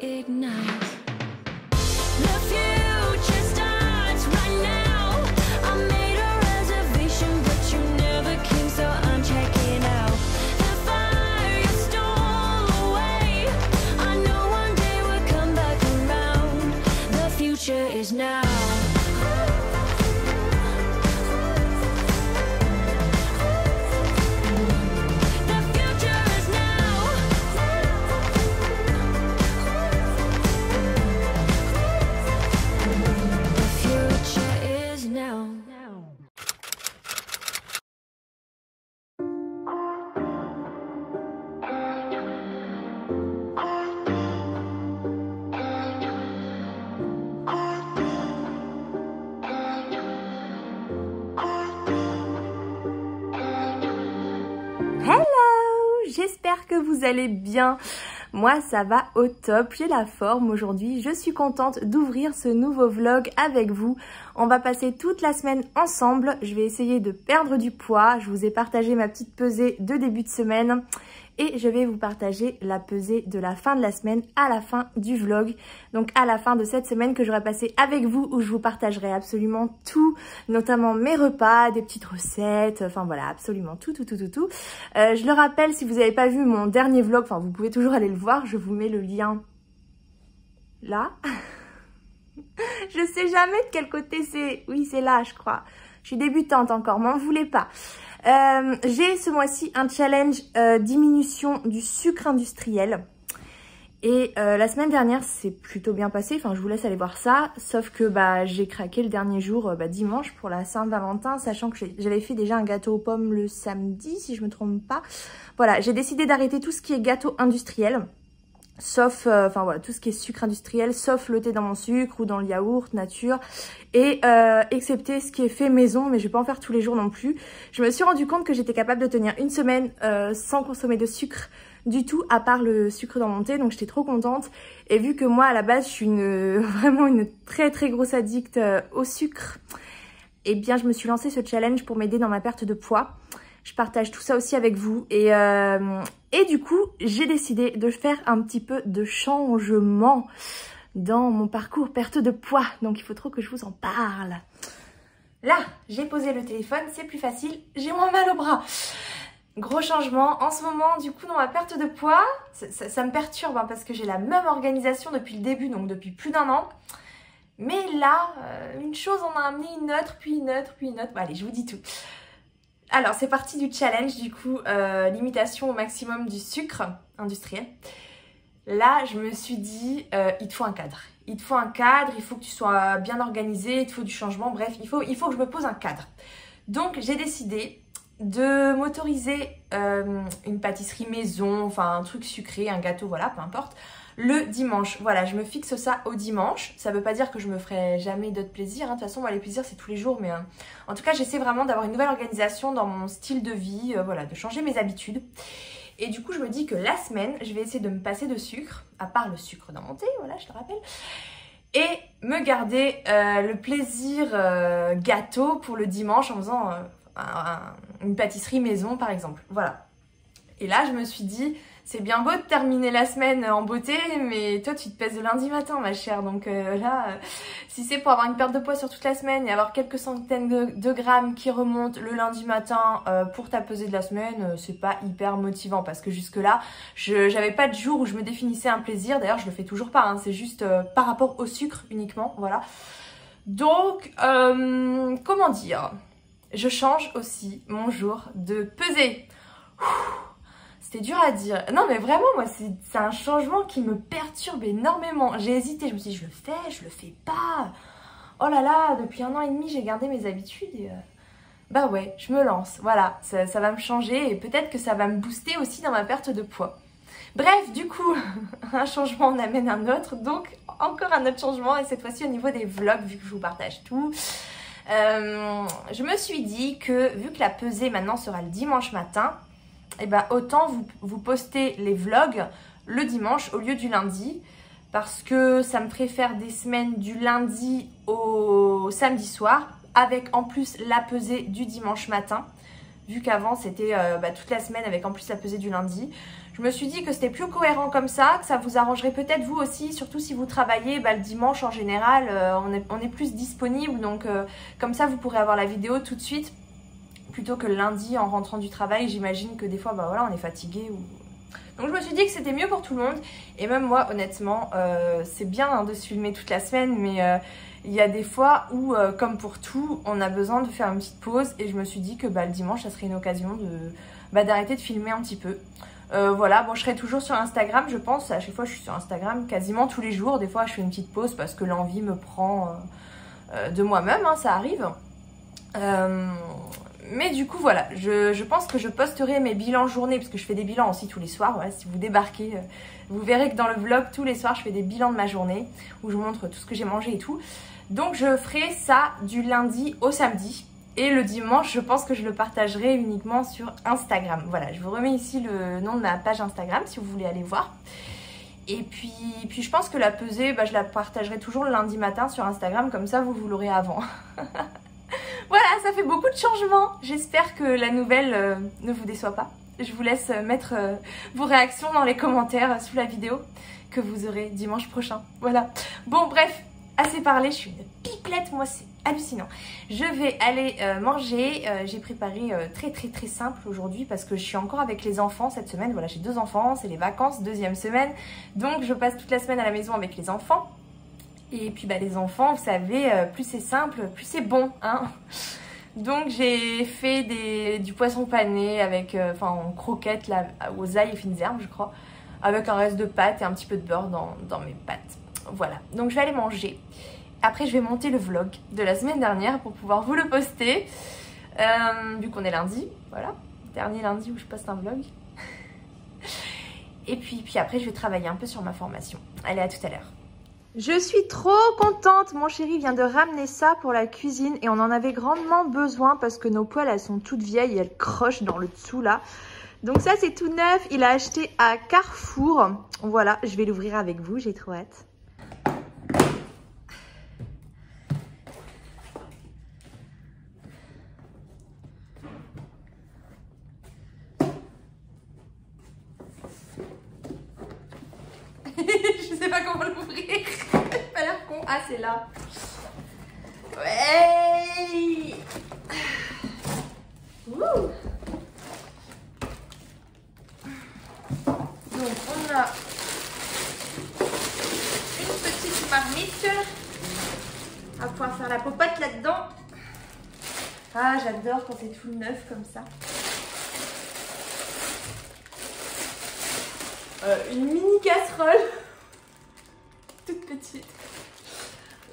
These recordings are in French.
ignite. The future starts right now. I made a reservation, but you never came, so I'm checking out. The fire you stole away. I know one day we'll come back around. The future is now. J'espère que vous allez bien. Moi ça va au top, j'ai la forme aujourd'hui. Je suis contente d'ouvrir ce nouveau vlog avec vous. On va passer toute la semaine ensemble. Je vais essayer de perdre du poids. Je vous ai partagé ma petite pesée de début de semaine. Et je vais vous partager la pesée de la fin de la semaine à la fin du vlog. Donc à la fin de cette semaine que j'aurai passée avec vous, où je vous partagerai absolument tout, notamment mes repas, des petites recettes, enfin voilà, absolument tout. Je le rappelle, si vous n'avez pas vu mon dernier vlog, enfin vous pouvez toujours aller le voir, je vous mets le lien là. Je sais jamais de quel côté c'est. Oui, c'est là, je crois. Je suis débutante encore, m'en voulez pas. J'ai ce mois-ci un challenge diminution du sucre industriel. Et la semaine dernière, c'est plutôt bien passé. Enfin, je vous laisse aller voir ça. Sauf que j'ai craqué le dernier jour, dimanche, pour la Saint-Valentin, sachant que j'avais fait déjà un gâteau aux pommes le samedi, si je me trompe pas. Voilà, j'ai décidé d'arrêter tout ce qui est gâteau industriel. Sauf, enfin voilà, tout ce qui est sucre industriel, sauf le thé dans mon sucre ou dans le yaourt nature, et excepté ce qui est fait maison, mais je vais pas en faire tous les jours non plus. Je me suis rendu compte que j'étais capable de tenir une semaine sans consommer de sucre du tout, à part le sucre dans mon thé, donc j'étais trop contente. Et vu que moi à la base je suis vraiment une très grosse addict au sucre, et bien je me suis lancé ce challenge pour m'aider dans ma perte de poids. Je partage tout ça aussi avec vous et du coup, j'ai décidé de faire un petit peu de changement dans mon parcours perte de poids. Donc, il faut trop que je vous en parle. Là, j'ai posé le téléphone, c'est plus facile, j'ai moins mal au bras. Gros changement. En ce moment, du coup, dans ma perte de poids, ça me perturbe hein, parce que j'ai la même organisation depuis le début, donc depuis plus d'1 an. Mais là, une chose en a amené une autre, puis une autre, puis une autre. Bon, allez, je vous dis tout. Alors, c'est parti du challenge, du coup, limitation au maximum du sucre industriel. Là, je me suis dit, il te faut un cadre. Il te faut un cadre, il faut que tu sois bien organisé, il te faut du changement. Bref, il faut que je me pose un cadre. Donc, j'ai décidé de m'autoriser une pâtisserie maison, enfin un truc sucré, un gâteau, voilà, peu importe. Le dimanche, voilà, je me fixe ça au dimanche. Ça veut pas dire que je me ferai jamais d'autres plaisirs. Hein. De toute façon, moi, les plaisirs, c'est tous les jours. Mais en tout cas, j'essaie vraiment d'avoir une nouvelle organisation dans mon style de vie. Voilà, de changer mes habitudes. Et du coup, je me dis que la semaine, je vais essayer de me passer de sucre, à part le sucre dans mon thé, voilà, je te rappelle. Et me garder le plaisir gâteau pour le dimanche en faisant une pâtisserie maison, par exemple. Voilà. Et là, je me suis dit... C'est bien beau de terminer la semaine en beauté, mais toi tu te pèses le lundi matin ma chère, donc là, si c'est pour avoir une perte de poids sur toute la semaine et avoir quelques centaines de grammes qui remontent le lundi matin pour ta pesée de la semaine, c'est pas hyper motivant parce que jusque là, j'avais pas de jour où je me définissais un plaisir, d'ailleurs je le fais toujours pas, hein, c'est juste par rapport au sucre uniquement, voilà. Donc, comment dire, je change aussi mon jour de pesée. C'était dur à dire. Non mais vraiment, moi c'est un changement qui me perturbe énormément. J'ai hésité, je me suis dit je le fais pas. Oh là là, depuis 1 an et demi j'ai gardé mes habitudes et bah ouais, je me lance. Voilà, ça va me changer et peut-être que ça va me booster aussi dans ma perte de poids. Bref, du coup, un changement en amène un autre. Donc encore un autre changement et cette fois-ci au niveau des vlogs vu que je vous partage tout. Je me suis dit que vu que la pesée maintenant sera le dimanche matin, et ben autant vous poster les vlogs le dimanche au lieu du lundi parce que ça me ferait faire des semaines du lundi au samedi soir avec en plus la pesée du dimanche matin vu qu'avant c'était toute la semaine avec en plus la pesée du lundi. Je me suis dit que c'était plus cohérent comme ça, que ça vous arrangerait peut-être vous aussi, surtout si vous travaillez le dimanche en général, on est plus disponible, donc comme ça vous pourrez avoir la vidéo tout de suite, plutôt que le lundi en rentrant du travail. J'imagine que des fois voilà, on est fatigué. Donc je me suis dit que c'était mieux pour tout le monde, et même moi honnêtement, c'est bien hein, de se filmer toute la semaine, mais il y a des fois où, comme pour tout, on a besoin de faire une petite pause, et je me suis dit que le dimanche, ça serait une occasion d'arrêter de filmer un petit peu. Voilà, bon, je serai toujours sur Instagram, je pense. À chaque fois, je suis sur Instagram quasiment tous les jours. Des fois, je fais une petite pause parce que l'envie me prend de moi-même, hein, ça arrive. Mais du coup, voilà, je pense que je posterai mes bilans journée, parce que je fais des bilans aussi tous les soirs. Voilà, si vous débarquez, vous verrez que dans le vlog, tous les soirs, je fais des bilans de ma journée, où je vous montre tout ce que j'ai mangé et tout. Donc, je ferai ça du lundi au samedi. Et le dimanche, je pense que je le partagerai uniquement sur Instagram. Voilà, je vous remets ici le nom de ma page Instagram si vous voulez aller voir. Et puis je pense que la pesée, je la partagerai toujours le lundi matin sur Instagram. Comme ça, vous l'aurez avant. Voilà, ça fait beaucoup de changements. J'espère que la nouvelle ne vous déçoit pas. Je vous laisse mettre vos réactions dans les commentaires sous la vidéo que vous aurez dimanche prochain. Voilà. Bon, bref, assez parlé. Je suis une pipelette, moi, c'est hallucinant. Je vais aller manger. J'ai préparé très simple aujourd'hui parce que je suis encore avec les enfants cette semaine. Voilà, j'ai 2 enfants, c'est les vacances, 2e semaine. Donc je passe toute la semaine à la maison avec les enfants. Et puis les enfants, vous savez, plus c'est simple, plus c'est bon, hein. Donc j'ai fait du poisson pané avec, en croquettes là, aux ail et fines herbes, je crois, avec un reste de pâtes et un petit peu de beurre dans mes pâtes. Voilà, donc je vais aller manger. Après, je vais monter le vlog de la semaine dernière pour pouvoir vous le poster. Vu qu'on est lundi, voilà. Dernier lundi où je poste un vlog. Et puis après, je vais travailler un peu sur ma formation. Allez, à tout à l'heure. Je suis trop contente. Mon chéri vient de ramener ça pour la cuisine. Et on en avait grandement besoin parce que nos poêles, elles sont toutes vieilles et elles crochent dans le dessous là. Donc ça, c'est tout neuf. Il a acheté à Carrefour. Voilà, je vais l'ouvrir avec vous. J'ai trop hâte. Je sais pas comment l'ouvrir. J'ai pas l'air con. Ah, c'est là. Ouais. Ouh. Donc, on a une petite marmite. On va pouvoir faire la popote là-dedans. Ah, j'adore quand c'est tout neuf comme ça. Une mini casserole. Toute petite.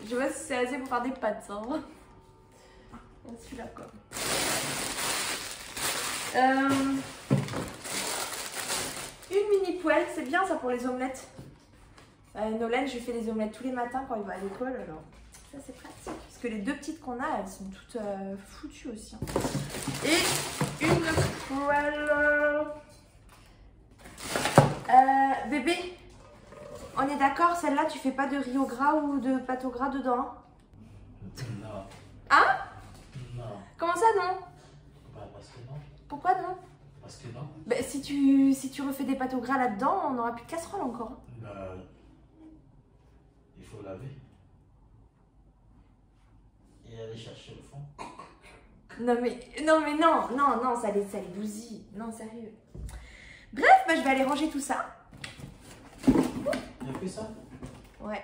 Je vois si c'est assez pour faire des pâtes. Hein. Celui-là quoi. Une mini poêle, c'est bien ça pour les omelettes. Nolène, je lui fais des omelettes tous les matins quand il va à l'école. Alors ça c'est pratique. Parce que les 2 petites qu'on a, elles sont toutes foutues aussi. Hein. Et une poêle. Bébé, on est d'accord, celle-là, tu fais pas de riz au gras ou de pâte au gras dedans? Non. Hein? Non. Comment ça, non? Parce que non. Pourquoi non? Parce que non. Si tu refais des pâtes au gras là-dedans, on n'aura plus de casserole encore. Il faut laver. Et aller chercher le fond. Non, ça les bousille. Non, sérieux. Bref, je vais aller ranger tout ça. Il a fait ça? Ouais.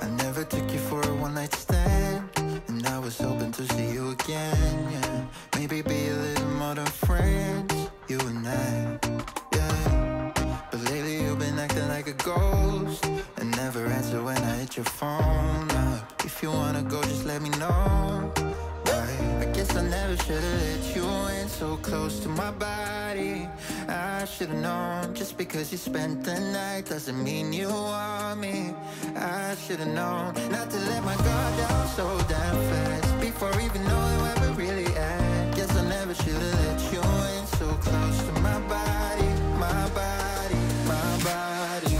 I never took you for a one-night stand, and I was hoping to see you again, yeah. Maybe be a little more than friends, you and I, yeah. But lately you've been acting like a ghost, and never answer when I hit your phone up. If you wanna go, just let me know. I guess I never should've let you in so close to my body. I should've known, just because you spent the night doesn't mean you want me. I should've known not to let my guard down so damn fast before even knowing where we're really at. Guess I never should've let you in so close to my body, my body, my body.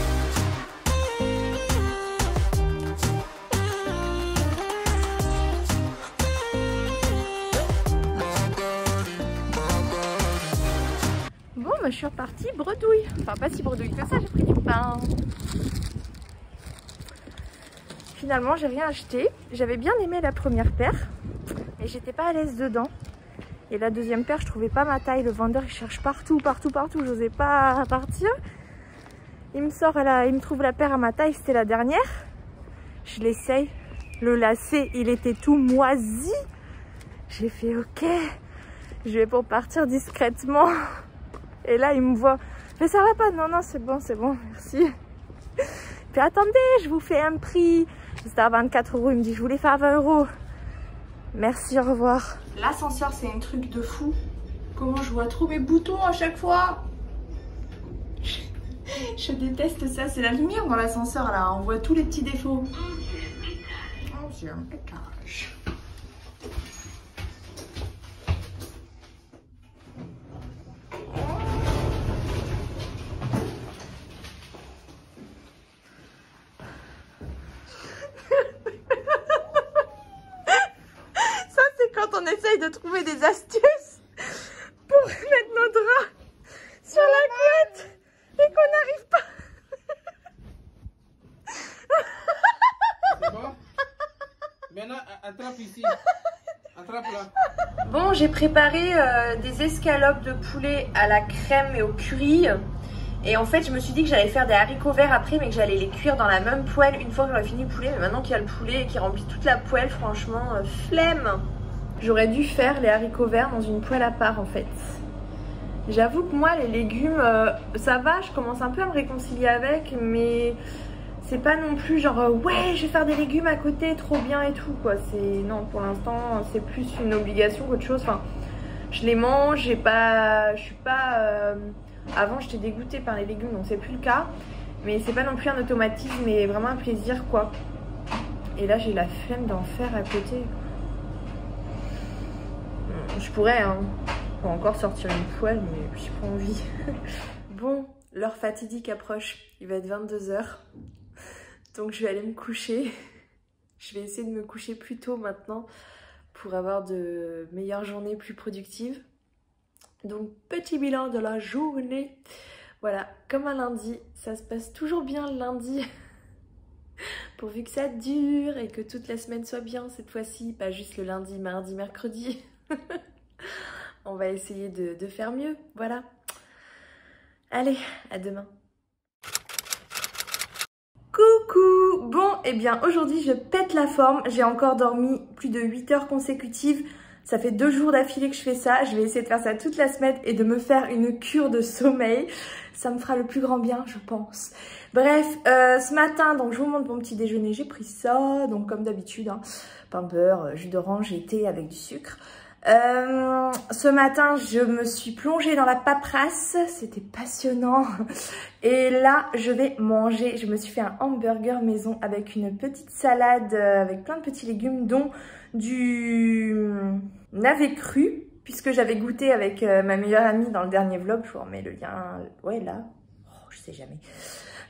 Bon, bah, je suis repartie bredouille. Enfin, pas si bredouille que ça, j'ai pris du pain. Finalement, j'ai rien acheté. J'avais bien aimé la première paire, mais j'étais pas à l'aise dedans. Et la deuxième paire, je trouvais pas ma taille. Le vendeur, il cherche partout. J'osais pas partir. Il me sort, il me trouve la paire à ma taille. C'était la dernière. Je l'essaye. Le lacet, il était tout moisi. J'ai fait OK. Je vais pour partir discrètement. Et là, il me voit. Mais ça va pas? Non, c'est bon, merci. Puis attendez, je vous fais un prix. C'était à 24 €. Il me dit, je voulais faire 20 €. Merci, au revoir. L'ascenseur, c'est un truc de fou. Comment je vois trop mes boutons à chaque fois. Je déteste ça. C'est la lumière dans l'ascenseur, là. On voit tous les petits défauts. Oh, j'ai un étage. On essaye de trouver des astuces pour mettre nos draps sur la couette et qu'on n'arrive pas. C'est bon? Maintenant, attrape ici. Attrape là. Bon, j'ai préparé des escalopes de poulet à la crème et au curry. Et en fait, je me suis dit que j'allais faire des haricots verts après, mais que j'allais les cuire dans la même poêle une fois que j'aurais fini le poulet. Mais maintenant qu'il y a le poulet qui remplit toute la poêle, franchement, flemme. J'aurais dû faire les haricots verts dans une poêle à part en fait. J'avoue que moi les légumes, ça va, je commence un peu à me réconcilier avec, mais c'est pas non plus genre ouais je vais faire des légumes à côté, trop bien et tout quoi. Non, pour l'instant c'est plus une obligation qu'autre chose. Enfin, je les mange, je suis pas... Avant j'étais dégoûtée par les légumes donc c'est plus le cas. Mais c'est pas non plus un automatisme mais vraiment un plaisir quoi. Et là j'ai la flemme d'en faire à côté. Je pourrais pas encore sortir une poêle, mais j'ai pas envie. Bon, l'heure fatidique approche. Il va être 22 h. Donc je vais aller me coucher. Je vais essayer de me coucher plus tôt maintenant pour avoir de meilleures journées plus productives. Donc petit bilan de la journée. Voilà, comme un lundi, ça se passe toujours bien le lundi. Pourvu que ça dure et que toute la semaine soit bien cette fois-ci, pas juste le lundi, mardi, mercredi. On va essayer de faire mieux, voilà. Allez, à demain. Coucou! Bon, eh bien aujourd'hui je pète la forme. J'ai encore dormi plus de 8 heures consécutives. Ça fait 2 jours d'affilée que je fais ça. Je vais essayer de faire ça toute la semaine et de me faire une cure de sommeil. Ça me fera le plus grand bien, je pense. Bref, ce matin, donc je vous montre mon petit déjeuner. J'ai pris ça, donc comme d'habitude, hein, pain beurre, jus d'orange et thé avec du sucre. Ce matin, je me suis plongée dans la paperasse. C'était passionnant. Et là, je vais manger. Je me suis fait un hamburger maison avec une petite salade avec plein de petits légumes, dont du navet cru, puisque j'avais goûté avec ma meilleure amie dans le dernier vlog. Je vous remets le lien. Ouais, là. Oh, je sais jamais.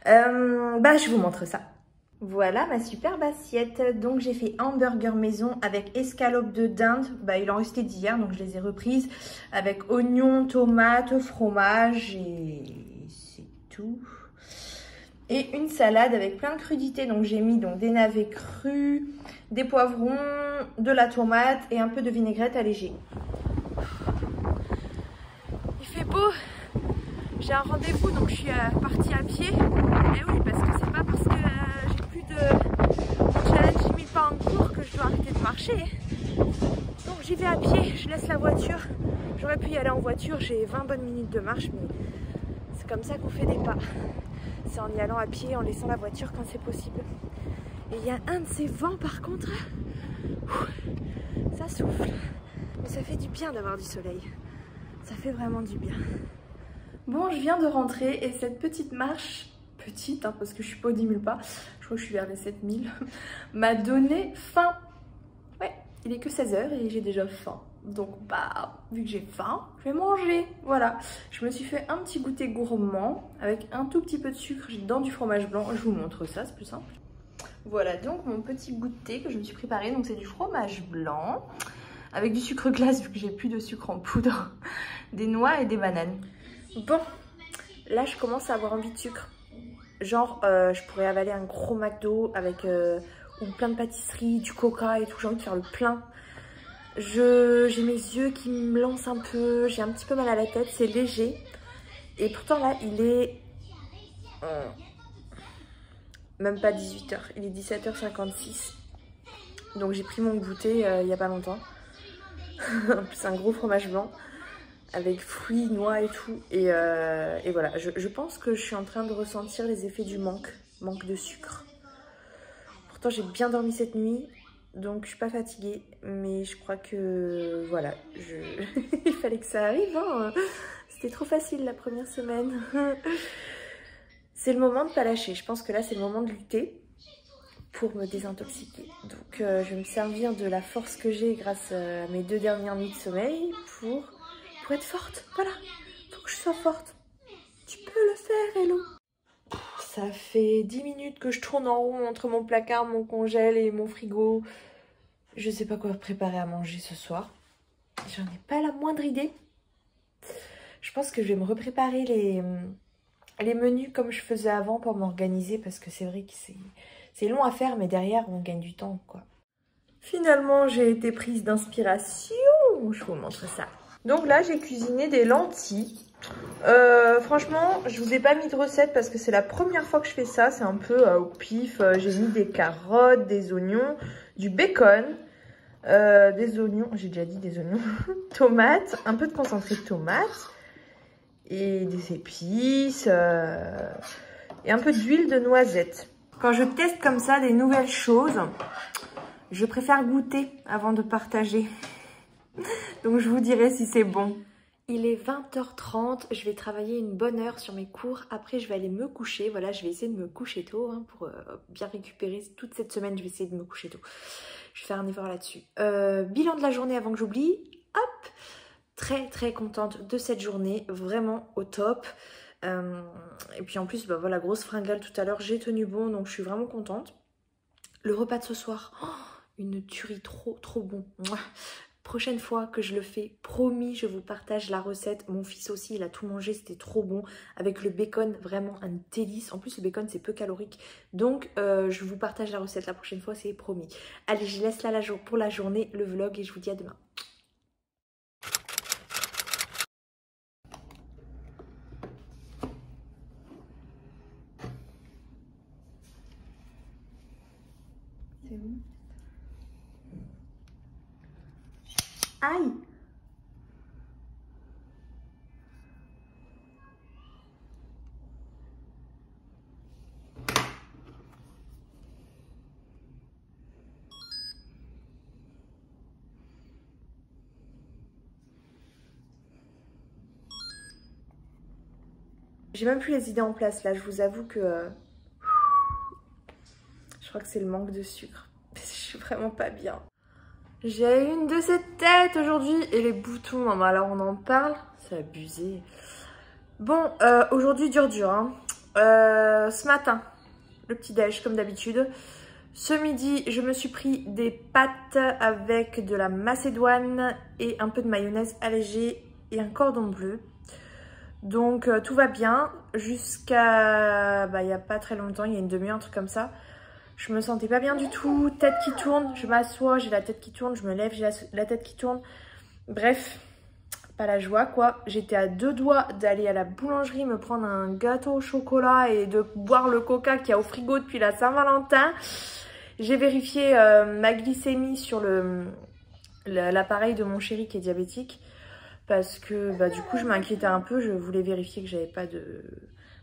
Je vous montre ça. Voilà ma superbe assiette. Donc j'ai fait hamburger maison avec escalope de dinde. Il en restait d'hier donc je les ai reprises. Avec oignons, tomates, fromage et c'est tout. Et une salade avec plein de crudités. Donc j'ai mis des navets crus, des poivrons, de la tomate et un peu de vinaigrette allégée. Il fait beau. J'ai un rendez-vous donc je suis partie à pied. Et oui parce que c'est pas parce que mon challenge 10 000 pas en cours que je dois arrêter de marcher. Donc j'y vais à pied, je laisse la voiture. J'aurais pu y aller en voiture, j'ai 20 bonnes minutes de marche, mais c'est comme ça qu'on fait des pas. C'est en y allant à pied, en laissant la voiture quand c'est possible. Et il y a un de ces vents par contre, ça souffle. Mais ça fait du bien d'avoir du soleil. Ça fait vraiment du bien. Bon, je viens de rentrer et cette petite marche, petite hein, parce que je suis pas aux 10 000 pas, je crois que je suis vers les 7 000, m'a donné faim. Ouais, il est que 16 h et j'ai déjà faim. Donc vu que j'ai faim, je vais manger. Voilà, je me suis fait un petit goûter gourmand avec un tout petit peu de sucre dans du fromage blanc. Je vous montre ça, c'est plus simple. Voilà donc mon petit goûter que je me suis préparé. Donc c'est du fromage blanc avec du sucre glace vu que j'ai plus de sucre en poudre, des noix et des bananes. Bon, là je commence à avoir envie de sucre. Genre, je pourrais avaler un gros McDo avec ou plein de pâtisseries, du coca et tout. J'ai envie de faire le plein. J'ai mes yeux qui me lancent un peu. J'ai un petit peu mal à la tête, c'est léger. Et pourtant là, il est... même pas 18h, il est 17h56. Donc j'ai pris mon goûter il y a pas longtemps. En plus un gros fromage blanc avec fruits, noix et tout. Et voilà, je pense que je suis en train de ressentir les effets du manque de sucre. Pourtant j'ai bien dormi cette nuit, donc je suis pas fatiguée. Mais je crois que voilà, il fallait que ça arrive, hein. C'était trop facile la première semaine. C'est le moment de pas lâcher. Je pense que là c'est le moment de lutter pour me désintoxiquer. Donc je vais me servir de la force que j'ai grâce à mes 2 dernières nuits de sommeil pour être forte. Voilà, faut que je sois forte. Tu peux le faire, Hello. Ça fait 10 minutes que je tourne en rond entre mon placard, mon congèle et mon frigo. Je sais pas quoi préparer à manger ce soir. J'en ai pas la moindre idée. Je pense que je vais me repréparer les menus comme je faisais avant pour m'organiser, parce que c'est vrai que c'est long à faire, mais derrière on gagne du temps, quoi. Finalement j'ai été prise d'inspiration, je vous montre ça. Donc là j'ai cuisiné des lentilles. Franchement je vous ai pas mis de recette parce que c'est la première fois que je fais ça, c'est un peu au pif. J'ai mis des carottes, des oignons, du bacon, des oignons, j'ai déjà dit des oignons, tomates, un peu de concentré de tomates et des épices et un peu d'huile de noisette. Quand je teste comme ça des nouvelles choses, je préfère goûter avant de partager. Donc je vous dirai si c'est bon. Il est 20h30, je vais travailler une bonne heure sur mes cours. Après je vais aller me coucher. Voilà, je vais essayer de me coucher tôt hein, pour bien récupérer. Toute cette semaine je vais essayer de me coucher tôt. Je vais faire un effort là-dessus. Bilan de la journée avant que j'oublie. Hop, très contente de cette journée, vraiment au top. Et puis en plus, bah voilà, grosse fringale tout à l'heure, j'ai tenu bon, donc je suis vraiment contente. Le repas de ce soir, oh, une tuerie, trop bon. Mouah. Prochaine fois que je le fais, promis, je vous partage la recette. Mon fils aussi, il a tout mangé, c'était trop bon. Avec le bacon, vraiment un délice. En plus, le bacon, c'est peu calorique. Donc, je vous partage la recette la prochaine fois, c'est promis. Allez, je laisse là pour la journée, le vlog, et je vous dis à demain. C'est bon. Aïe! J'ai même plus les idées en place là, je vous avoue que je crois que c'est le manque de sucre. Je suis vraiment pas bien. J'ai une de ces têtes aujourd'hui et les boutons, non, alors on en parle, c'est abusé. Bon, aujourd'hui dur hein. Ce matin, le petit déj comme d'habitude. Ce midi, je me suis pris des pâtes avec de la macédoine et un peu de mayonnaise allégée et un cordon bleu. Donc tout va bien jusqu'à il n'y a pas très longtemps, il y a une demi-heure, un truc comme ça. Je me sentais pas bien du tout, tête qui tourne, je m'assois, j'ai la tête qui tourne, je me lève, j'ai la tête qui tourne. Bref, pas la joie quoi. J'étais à 2 doigts d'aller à la boulangerie me prendre un gâteau au chocolat et de boire le coca qu'il y a au frigo depuis la Saint-Valentin. J'ai vérifié ma glycémie sur l'appareil de mon chéri qui est diabétique. Parce que du coup je m'inquiétais un peu, je voulais vérifier que j'avais pas de...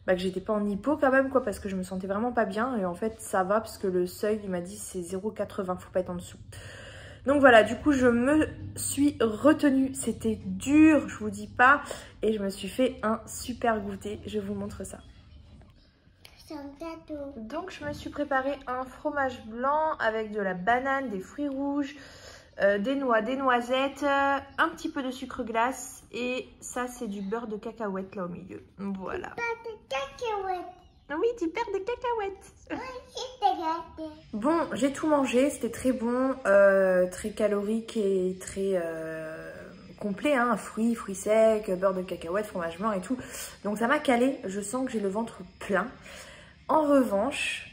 que j'étais pas en hypo quand même quoi, parce que je me sentais vraiment pas bien. Et en fait ça va parce que le seuil il m'a dit c'est 0,80, faut pas être en dessous. Donc voilà, du coup je me suis retenue, c'était dur, je vous dis pas. Et je me suis fait un super goûter, je vous montre ça. C'est un gâteau. Donc je me suis préparé un fromage blanc avec de la banane, des fruits rouges, des noix, des noisettes, un petit peu de sucre glace et ça c'est du beurre de cacahuète là au milieu. Voilà. Pas de cacahuètes. Oui, du beurre de cacahuète. Oui, c'est gâté. Bon, j'ai tout mangé, c'était très bon, très calorique et très complet, hein, fruits secs, beurre de cacahuète, fromage blanc et tout. Donc ça m'a calé, je sens que j'ai le ventre plein. En revanche,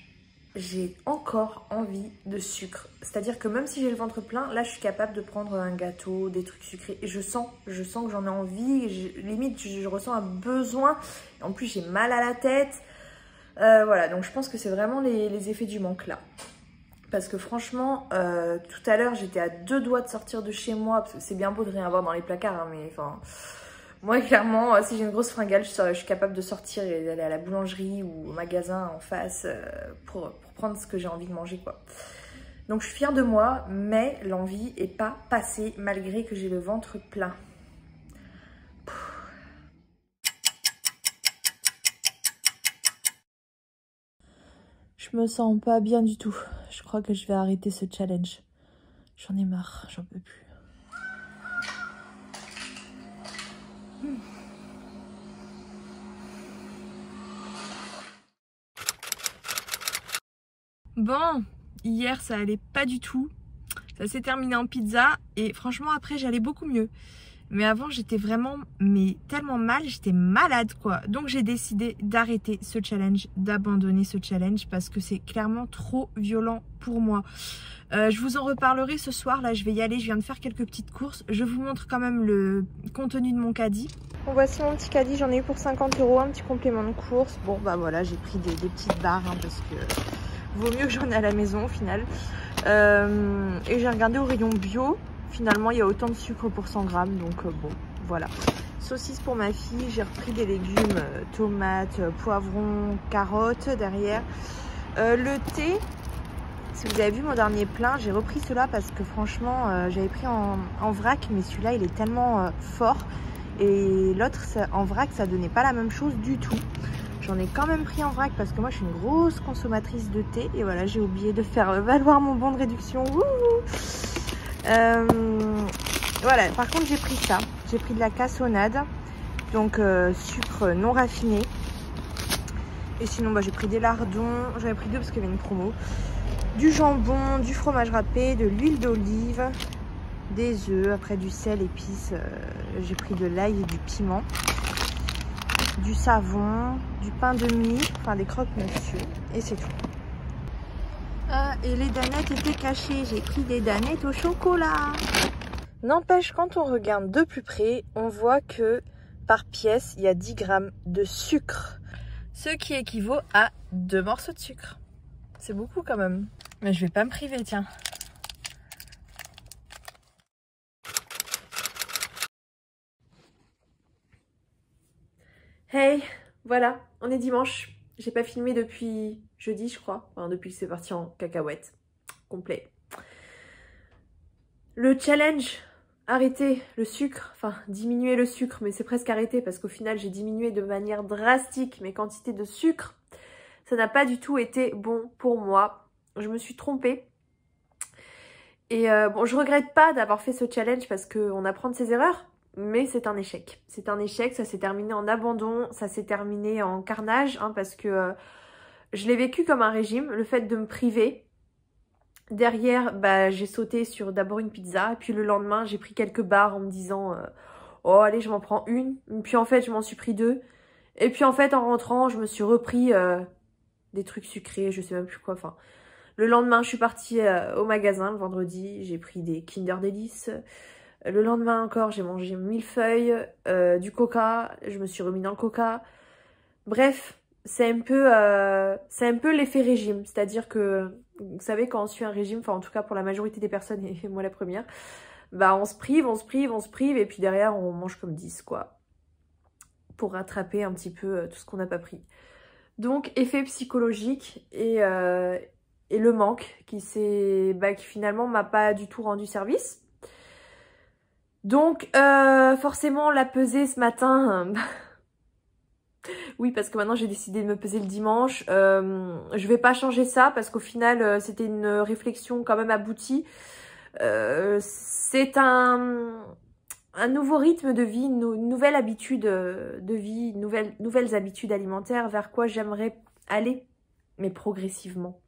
j'ai encore envie de sucre. C'est-à-dire que même si j'ai le ventre plein, là je suis capable de prendre un gâteau, des trucs sucrés. Et je sens que j'en ai envie, limite je ressens un besoin. En plus j'ai mal à la tête. Voilà, donc je pense que c'est vraiment les effets du manque là. Parce que franchement, tout à l'heure j'étais à 2 doigts de sortir de chez moi. Parce que c'est bien beau de rien avoir dans les placards, hein, mais enfin... Moi, clairement, si j'ai une grosse fringale, je suis capable de sortir et d'aller à la boulangerie ou au magasin en face pour prendre ce que j'ai envie de manger, quoi. Donc, je suis fière de moi, mais l'envie n'est pas passée malgré que j'ai le ventre plein. Je me sens pas bien du tout. Je crois que je vais arrêter ce challenge. J'en ai marre, j'en peux plus. Bon, hier ça allait pas du tout. Ça s'est terminé en pizza et franchement après j'allais beaucoup mieux. Mais avant j'étais vraiment tellement mal, j'étais malade quoi. Donc j'ai décidé d'arrêter ce challenge, d'abandonner ce challenge parce que c'est clairement trop violent pour moi. Je vous en reparlerai ce soir, là je vais y aller, je viens de faire quelques petites courses. Je vous montre quand même le contenu de mon caddie. Bon, voici mon petit caddie, j'en ai eu pour 50 €, un petit complément de course. Bon bah voilà, j'ai pris des petites barres hein, parce que vaut mieux que j'en ai à la maison au final. Et j'ai regardé au rayon bio, finalement il y a autant de sucre pour 100 grammes, donc bon voilà. Saucisse pour ma fille, j'ai repris des légumes, tomates, poivrons, carottes derrière. Le thé, si vous avez vu mon dernier plein, j'ai repris cela parce que franchement j'avais pris en vrac, mais celui-là il est tellement fort. Et l'autre en vrac ça donnait pas la même chose du tout. J'en ai quand même pris en vrac parce que moi je suis une grosse consommatrice de thé. Et voilà, j'ai oublié de faire valoir mon bon de réduction. Voilà, par contre j'ai pris ça. J'ai pris de la cassonade, donc sucre non raffiné. Et sinon bah, j'ai pris des lardons, j'en ai pris 2 parce qu'il y avait une promo. Du jambon, du fromage râpé, de l'huile d'olive, des œufs, après du sel, épices, j'ai pris de l'ail et du piment, du savon, du pain de mie, enfin des croque-monsieur, et c'est tout. Ah, et les danettes étaient cachées, j'ai pris des danettes au chocolat. N'empêche, quand on regarde de plus près, on voit que par pièce, il y a 10 grammes de sucre, ce qui équivaut à 2 morceaux de sucre. C'est beaucoup quand même, mais je vais pas me priver, tiens. Hey, voilà, on est dimanche. J'ai pas filmé depuis jeudi, je crois. Enfin, depuis que c'est parti en cacahuète. Complet. Le challenge, arrêter le sucre. Enfin, diminuer le sucre, mais c'est presque arrêté parce qu'au final, j'ai diminué de manière drastique mes quantités de sucre. Ça n'a pas du tout été bon pour moi. Je me suis trompée. Et bon, je regrette pas d'avoir fait ce challenge parce qu'on apprend de ses erreurs. Mais c'est un échec. C'est un échec, ça s'est terminé en abandon, ça s'est terminé en carnage, hein, parce que je l'ai vécu comme un régime, le fait de me priver. Derrière, bah, j'ai sauté sur d'abord une pizza, et puis le lendemain, j'ai pris quelques barres en me disant oh allez, je m'en prends une. Et puis en fait, je m'en suis pris 2. Et puis en fait, en rentrant, je me suis repris des trucs sucrés, je sais même plus quoi. Enfin, le lendemain, je suis partie au magasin le vendredi, j'ai pris des Kinder Délices. Le lendemain encore, j'ai mangé 1000 feuilles, du coca, je me suis remis dans le coca. Bref, c'est un peu l'effet régime. C'est-à-dire que, vous savez, quand on suit un régime, enfin en tout cas pour la majorité des personnes, et moi la première, bah on se prive, et puis derrière on mange comme 10, quoi. Pour rattraper un petit peu tout ce qu'on n'a pas pris. Donc, effet psychologique et le manque qui finalement m'a pas du tout rendu service. Donc, forcément, la pesée ce matin, oui, parce que maintenant j'ai décidé de me peser le dimanche. Je vais pas changer ça parce qu'au final, c'était une réflexion quand même aboutie. C'est un nouveau rythme de vie, une nouvelle habitude de vie, nouvelles habitudes alimentaires vers quoi j'aimerais aller, mais progressivement.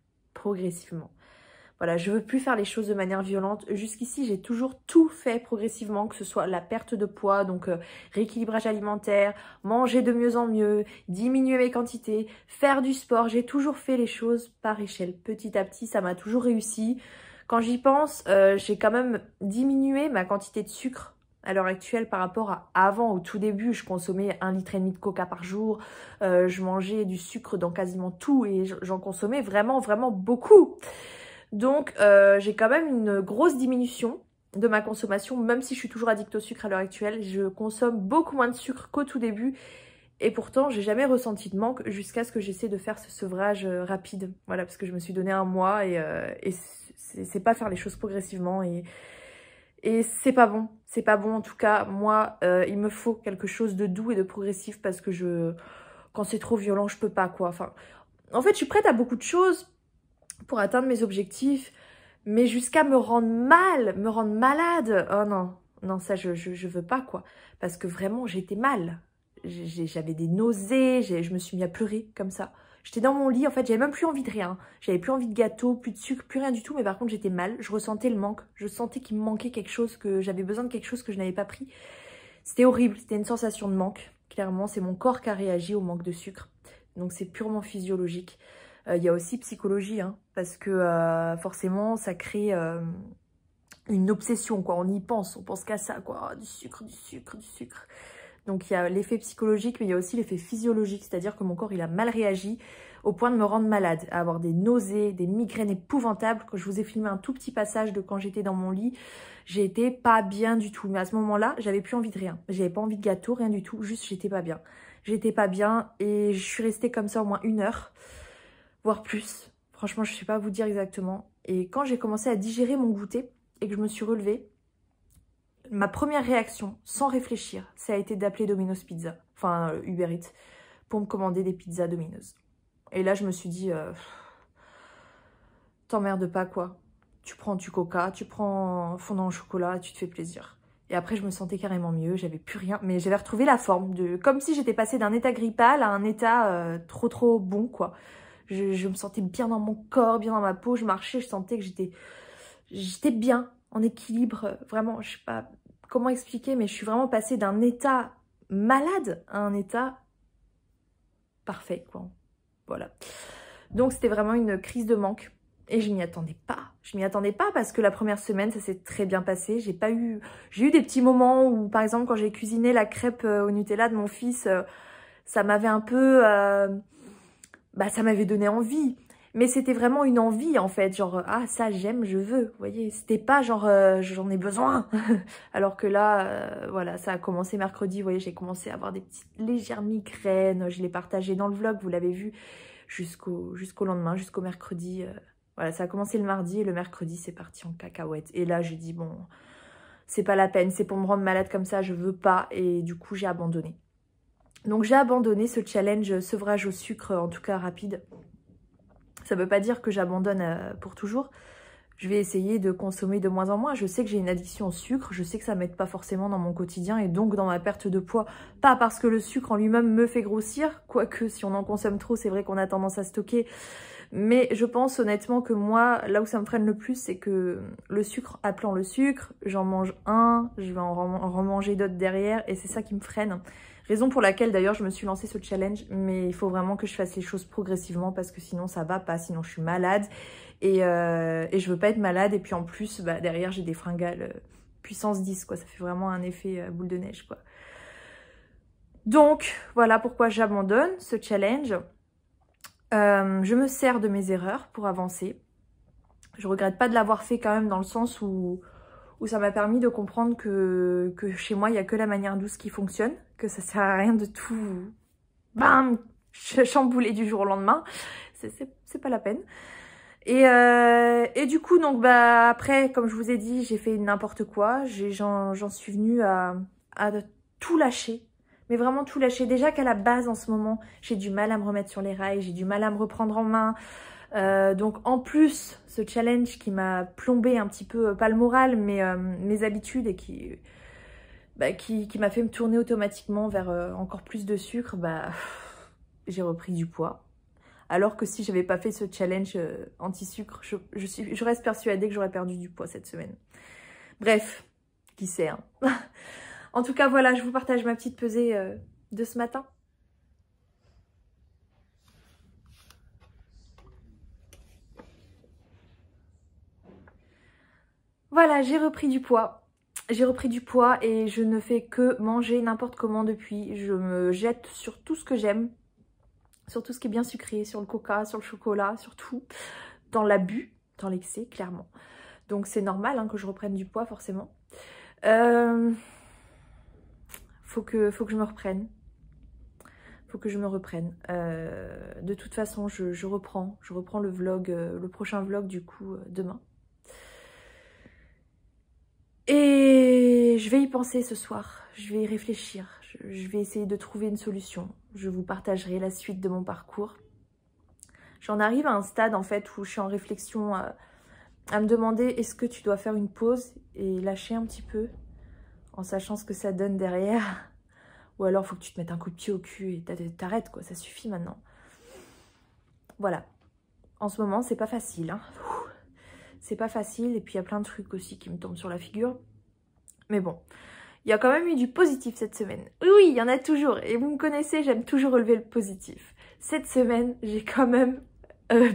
Voilà, je veux plus faire les choses de manière violente. Jusqu'ici, j'ai toujours tout fait progressivement, que ce soit la perte de poids, donc rééquilibrage alimentaire, manger de mieux en mieux, diminuer mes quantités, faire du sport. J'ai toujours fait les choses par échelle. Petit à petit, ça m'a toujours réussi. Quand j'y pense, j'ai quand même diminué ma quantité de sucre à l'heure actuelle par rapport à avant. Au tout début, je consommais 1,5 litre de coca par jour. Je mangeais du sucre dans quasiment tout et j'en consommais vraiment, vraiment beaucoup. Donc, j'ai quand même une grosse diminution de ma consommation, même si je suis toujours addict au sucre à l'heure actuelle. Je consomme beaucoup moins de sucre qu'au tout début. Et pourtant, j'ai jamais ressenti de manque jusqu'à ce que j'essaie de faire ce sevrage rapide. Voilà, parce que je me suis donné un mois et c'est pas faire les choses progressivement. Et c'est pas bon. C'est pas bon, en tout cas. Moi, il me faut quelque chose de doux et de progressif parce que quand c'est trop violent, je peux pas, quoi. Enfin, en fait, je suis prête à beaucoup de choses pour atteindre mes objectifs, mais jusqu'à me rendre mal, me rendre malade, oh non, non, ça je veux pas, quoi, parce que vraiment j'étais mal, j'avais des nausées, je me suis mis à pleurer comme ça, j'étais dans mon lit, en fait j'avais même plus envie de rien, j'avais plus envie de gâteau, plus de sucre, plus rien du tout, mais par contre j'étais mal, je ressentais le manque, je sentais qu'il me manquait quelque chose, que j'avais besoin de quelque chose que je n'avais pas pris, c'était horrible, c'était une sensation de manque, clairement c'est mon corps qui a réagi au manque de sucre, donc c'est purement physiologique. Il y a aussi psychologie, hein, parce que forcément, ça crée une obsession, quoi. On y pense, on pense qu'à ça, quoi. Oh, du sucre, du sucre, du sucre. Donc, il y a l'effet psychologique, mais il y a aussi l'effet physiologique, c'est-à-dire que mon corps, il a mal réagi au point de me rendre malade, à avoir des nausées, des migraines épouvantables. Quand je vous ai filmé un tout petit passage de quand j'étais dans mon lit, j'étais pas bien du tout. Mais à ce moment-là, j'avais plus envie de rien. J'avais pas envie de gâteau, rien du tout. Juste, j'étais pas bien. J'étais pas bien et je suis restée comme ça au moins 1 heure. Voire plus. Franchement, je ne sais pas vous dire exactement. Et quand j'ai commencé à digérer mon goûter et que je me suis relevée, ma première réaction, sans réfléchir, ça a été d'appeler Domino's Pizza, enfin Uber Eats, pour me commander des pizzas Domino's. Et là, je me suis dit, t'emmerdes pas, quoi. Tu prends du coca, tu prends fondant au chocolat, tu te fais plaisir. Et après, je me sentais carrément mieux, j'avais plus rien, mais j'avais retrouvé la forme, comme si j'étais passée d'un état grippal à un état trop bon, quoi. Je me sentais bien dans mon corps, bien dans ma peau. Je marchais, je sentais que j'étais bien, en équilibre. Vraiment, je sais pas comment expliquer, mais je suis vraiment passée d'un état malade à un état parfait, quoi. Voilà. Donc, c'était vraiment une crise de manque. Et je m'y attendais pas. Je m'y attendais pas parce que la première semaine, ça s'est très bien passé. J'ai eu des petits moments où, par exemple, quand j'ai cuisiné la crêpe au Nutella de mon fils, ça m'avait un peu... ça m'avait donné envie, mais c'était vraiment une envie en fait, genre ah ça j'aime, je veux, vous voyez, c'était pas genre j'en ai besoin, alors que là, voilà, ça a commencé mercredi, vous voyez, j'ai commencé à avoir des petites légères migraines, je l'ai partagé dans le vlog, vous l'avez vu, jusqu'au lendemain, jusqu'au mercredi, voilà, ça a commencé le mardi et le mercredi c'est parti en cacahuète, et là j'ai dit bon, c'est pas la peine, c'est pour me rendre malade comme ça, je veux pas, et du coup j'ai abandonné. Donc j'ai abandonné ce challenge sevrage au sucre, en tout cas rapide. Ça ne veut pas dire que j'abandonne pour toujours. Je vais essayer de consommer de moins en moins. Je sais que j'ai une addiction au sucre, je sais que ça ne m'aide pas forcément dans mon quotidien et donc dans ma perte de poids. Pas parce que le sucre en lui-même me fait grossir, quoique si on en consomme trop, c'est vrai qu'on a tendance à stocker. Mais je pense honnêtement que moi, là où ça me freine le plus, c'est que le sucre appelant le sucre, j'en mange un, je vais en remanger d'autres derrière et c'est ça qui me freine. Raison pour laquelle d'ailleurs je me suis lancé ce challenge, mais il faut vraiment que je fasse les choses progressivement parce que sinon ça va pas, sinon je suis malade et je veux pas être malade et puis en plus derrière j'ai des fringales puissance 10 quoi, ça fait vraiment un effet boule de neige quoi. Donc voilà pourquoi j'abandonne ce challenge. Je me sers de mes erreurs pour avancer. Je regrette pas de l'avoir fait quand même dans le sens où ça m'a permis de comprendre que chez moi, il n'y a que la manière douce qui fonctionne, que ça sert à rien de tout, bam, chambouler du jour au lendemain. C'est pas la peine. Et du coup, donc après, comme je vous ai dit, j'ai fait n'importe quoi. J'en suis venue à tout lâcher. Mais vraiment tout lâcher. Déjà qu'à la base, en ce moment, j'ai du mal à me remettre sur les rails, j'ai du mal à me reprendre en main. Donc en plus, ce challenge qui m'a plombé un petit peu, pas le moral, mais mes habitudes et qui m'a fait me tourner automatiquement vers encore plus de sucre, j'ai repris du poids. Alors que si j'avais pas fait ce challenge anti-sucre, je reste persuadée que j'aurais perdu du poids cette semaine. Bref, qui sait, hein. En tout cas, voilà, je vous partage ma petite pesée de ce matin. Voilà, j'ai repris du poids. J'ai repris du poids et je ne fais que manger n'importe comment depuis. Je me jette sur tout ce que j'aime. Sur tout ce qui est bien sucré, sur le coca, sur le chocolat, sur tout. Dans l'abus, dans l'excès, clairement. Donc c'est normal hein, que je reprenne du poids, forcément. Faut que je me reprenne. Faut que je me reprenne. De toute façon, je reprends le vlog, le prochain vlog du coup, demain. Et je vais y penser ce soir, je vais y réfléchir, je vais essayer de trouver une solution. Je vous partagerai la suite de mon parcours. J'en arrive à un stade en fait où je suis en réflexion à me demander est-ce que tu dois faire une pause et lâcher un petit peu en sachant ce que ça donne derrière. Ou alors faut que tu te mettes un coup de pied au cul et t'arrêtes quoi, ça suffit maintenant. Voilà, en ce moment c'est pas facile hein. C'est pas facile et puis il y a plein de trucs aussi qui me tombent sur la figure. Mais bon, il y a quand même eu du positif cette semaine. Oui, il y en a toujours. Et vous me connaissez, j'aime toujours relever le positif. Cette semaine, j'ai quand même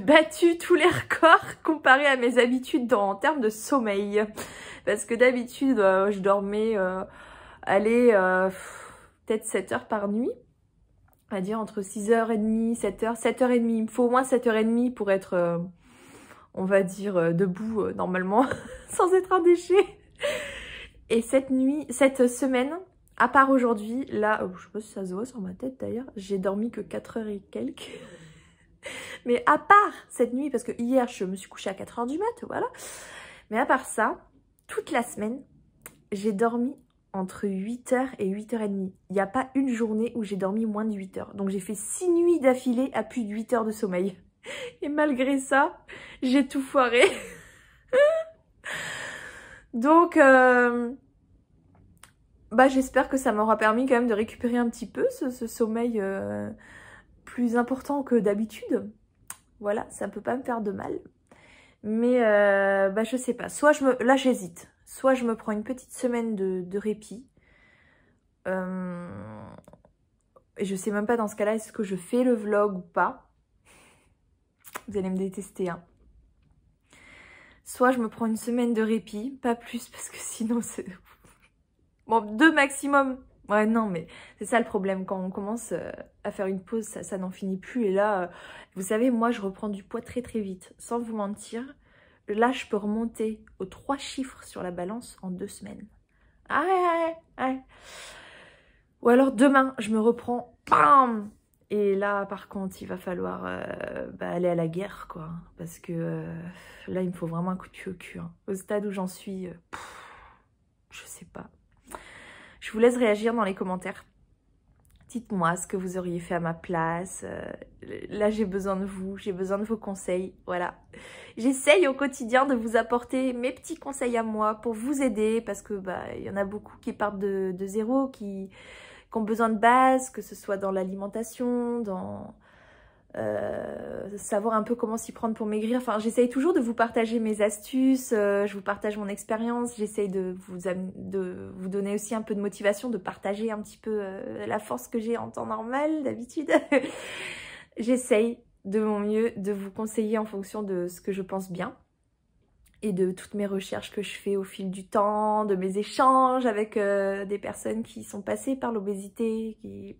battu tous les records comparé à mes habitudes en termes de sommeil. Parce que d'habitude, je dormais, peut-être 7 heures par nuit. On va dire entre 6h30, 7h, 7h30. Il me faut au moins 7h30 pour être... on va dire debout normalement, sans être un déchet. Et cette semaine, à part aujourd'hui, là, je sais pas si ça se voit sur ma tête d'ailleurs, j'ai dormi que 4 heures et quelques. Mais à part cette nuit, parce que hier je me suis couchée à 4 heures du mat, voilà. Mais à part ça, toute la semaine, j'ai dormi entre 8h et 8h30. Il n'y a pas une journée où j'ai dormi moins de 8 heures. Donc j'ai fait 6 nuits d'affilée à plus de 8 heures de sommeil. Et malgré ça, j'ai tout foiré. Donc, j'espère que ça m'aura permis quand même de récupérer un petit peu ce sommeil plus important que d'habitude. Voilà, ça ne peut pas me faire de mal. Mais je sais pas. Là, j'hésite. Soit je me prends une petite semaine de répit. Et je sais même pas dans ce cas-là, est-ce que je fais le vlog ou pas. Vous allez me détester, hein. Soit je me prends une semaine de répit, pas plus, parce que sinon c'est... Bon, 2 maximum. Ouais, non, mais c'est ça le problème. Quand on commence à faire une pause, ça n'en finit plus. Et là, vous savez, moi, je reprends du poids très très vite. Sans vous mentir, là, je peux remonter aux 3 chiffres sur la balance en 2 semaines. Ah ouais. Ou alors demain, je me reprends, bam. Et là, par contre, il va falloir aller à la guerre, quoi. Parce que là, il me faut vraiment un coup de pied au cul. Hein. Au stade où j'en suis, je sais pas. Je vous laisse réagir dans les commentaires. Dites-moi ce que vous auriez fait à ma place. Là, j'ai besoin de vous. J'ai besoin de vos conseils. Voilà. J'essaye au quotidien de vous apporter mes petits conseils à moi pour vous aider. Parce que y en a beaucoup qui partent de zéro, qui ont besoin de base, que ce soit dans l'alimentation, dans savoir un peu comment s'y prendre pour maigrir. Enfin, j'essaye toujours de vous partager mes astuces, je vous partage mon expérience, j'essaye de vous donner aussi un peu de motivation, de partager un petit peu la force que j'ai en temps normal, d'habitude. J'essaye de mon mieux de vous conseiller en fonction de ce que je pense bien. Et de toutes mes recherches que je fais au fil du temps, de mes échanges avec des personnes qui sont passées par l'obésité.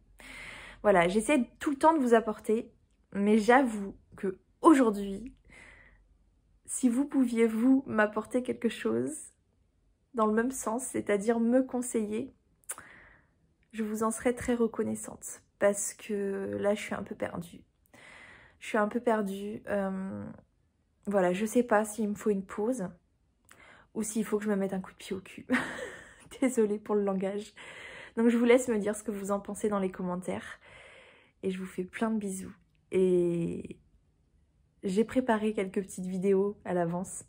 Voilà, j'essaie tout le temps de vous apporter, mais j'avoue que aujourd'hui, si vous pouviez vous m'apporter quelque chose dans le même sens, c'est-à-dire me conseiller, je vous en serais très reconnaissante parce que là, je suis un peu perdue. Je suis un peu perdue. Voilà, je sais pas s'il me faut une pause ou s'il faut que je me mette un coup de pied au cul. Désolée pour le langage. Donc je vous laisse me dire ce que vous en pensez dans les commentaires. Et je vous fais plein de bisous. Et j'ai préparé quelques petites vidéos à l'avance.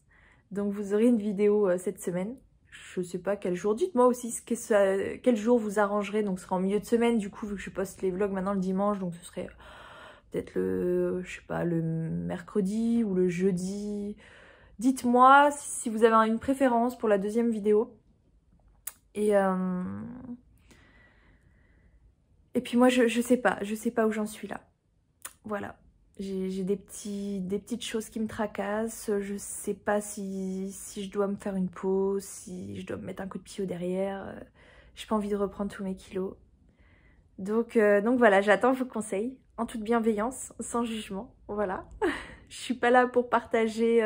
Donc vous aurez une vidéo cette semaine. Je sais pas quel jour. Dites-moi aussi quel jour vous arrangerez. Donc ce sera en milieu de semaine. Du coup, vu que je poste les vlogs maintenant le dimanche, donc ce serait peut-être le, je sais pas, le mercredi ou le jeudi. Dites-moi si vous avez une préférence pour la deuxième vidéo. Et puis moi, je sais pas où j'en suis là. Voilà. J'ai des petites choses qui me tracassent. Je sais pas si je dois me faire une pause, si je dois me mettre un coup de pied au derrière. J'ai pas envie de reprendre tous mes kilos. Donc voilà, j'attends vos conseils en toute bienveillance, sans jugement. Voilà. Je suis pas là pour partager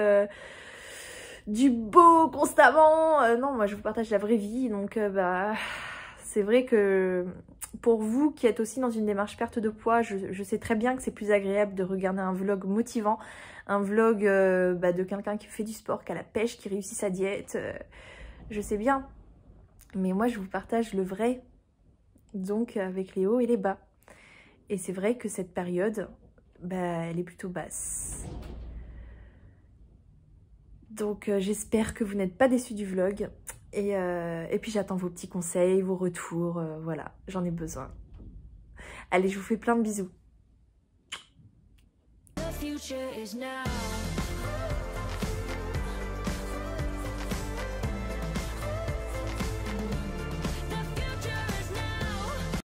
du beau constamment. Non, moi je vous partage la vraie vie. Donc c'est vrai que pour vous qui êtes aussi dans une démarche perte de poids, je sais très bien que c'est plus agréable de regarder un vlog motivant, un vlog de quelqu'un qui fait du sport, qui a la pêche, qui réussit sa diète. Je sais bien. Mais moi je vous partage le vrai. Donc avec les hauts et les bas. Et c'est vrai que cette période, elle est plutôt basse. Donc j'espère que vous n'êtes pas déçus du vlog. Et puis j'attends vos petits conseils, vos retours. Voilà, j'en ai besoin. Allez, je vous fais plein de bisous. The future is now.